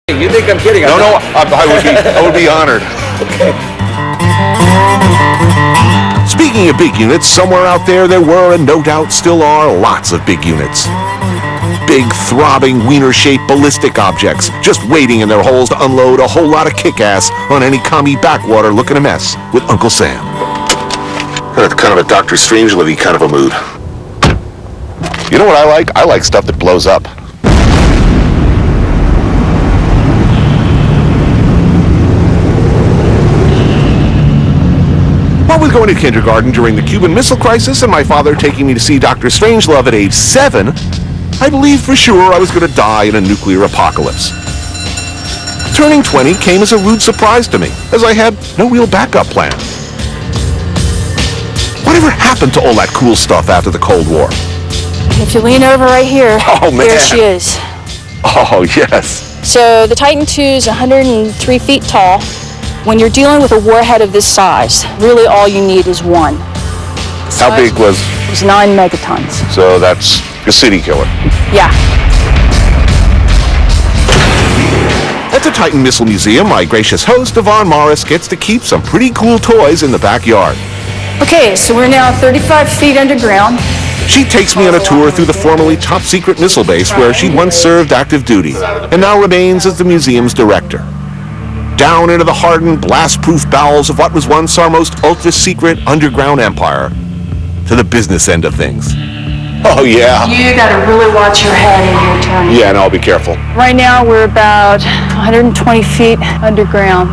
You think I'm kidding? No, I would be honored. Okay. Speaking of big units, somewhere out there were, and no doubt still are, lots of big units. Big, throbbing, wiener-shaped ballistic objects, just waiting in their holes to unload a whole lot of kick-ass on any commie backwater looking a mess with Uncle Sam. Kind of a Dr. Strangelove kind of a mood. You know what I like? I like stuff that blows up. I was going to kindergarten during the Cuban Missile Crisis and my father taking me to see Dr. Strangelove at age 7, I believed for sure I was going to die in a nuclear apocalypse. Turning 20 came as a rude surprise to me, as I had no real backup plan. Whatever happened to all that cool stuff after the Cold War? If you lean over right here, oh, man. There she is. Oh, yes. So the Titan II is 103 feet tall. When you're dealing with a warhead of this size, really all you need is one. How big was? It was 9 megatons. So that's a city killer. Yeah. At the Titan Missile Museum, my gracious host, Yvonne Morris, gets to keep some pretty cool toys in the backyard. Okay, so we're now 35 feet underground. She takes me on a tour through the formerly top-secret missile base where she once served active duty and now remains as the museum's director. Down into the hardened, blast-proof bowels of what was once our most ultra-secret underground empire, to the business end of things. Oh, yeah. You gotta really watch your head in your turn. Yeah, and I'll be careful. Right now, we're about 120 feet underground.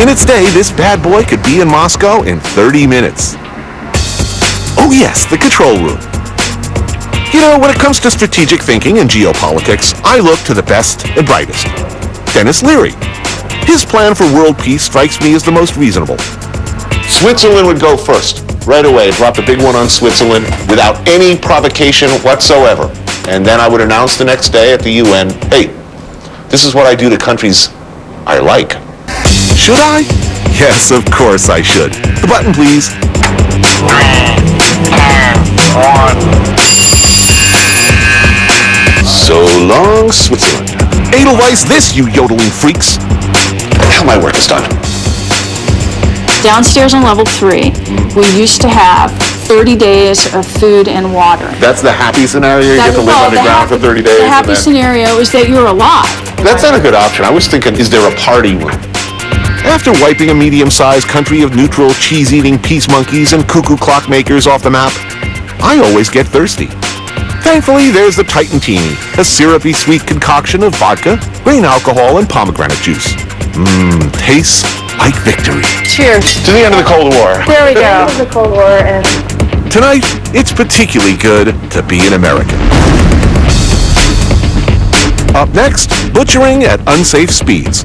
In its day, this bad boy could be in Moscow in 30 minutes. Oh, yes, the control room. You know, when it comes to strategic thinking and geopolitics, I look to the best and brightest. Dennis Leary. His plan for world peace strikes me as the most reasonable. Switzerland would go first, right away, drop the big one on Switzerland without any provocation whatsoever. And then I would announce the next day at the UN, hey, this is what I do to countries I like. Should I? Yes, of course I should. The button, please. 3, 2, 1. So long, Switzerland. Edelweiss this, you yodeling freaks. Now my work is done. Downstairs on level 3, we used to have 30 days of food and water. That's the happy scenario? You get to live underground for 30 days? The happy scenario is that you're alive. That's not a good option. I was thinking, is there a party room? After wiping a medium-sized country of neutral, cheese-eating peace monkeys and cuckoo clock makers off the map, I always get thirsty. Thankfully, there's the Titan Teeny, a syrupy sweet concoction of vodka, grain alcohol, and pomegranate juice. Tastes like victory. Cheers. To the end of the Cold War. There we go. The Cold War and tonight, it's particularly good to be an American. Up next, butchering at unsafe speeds.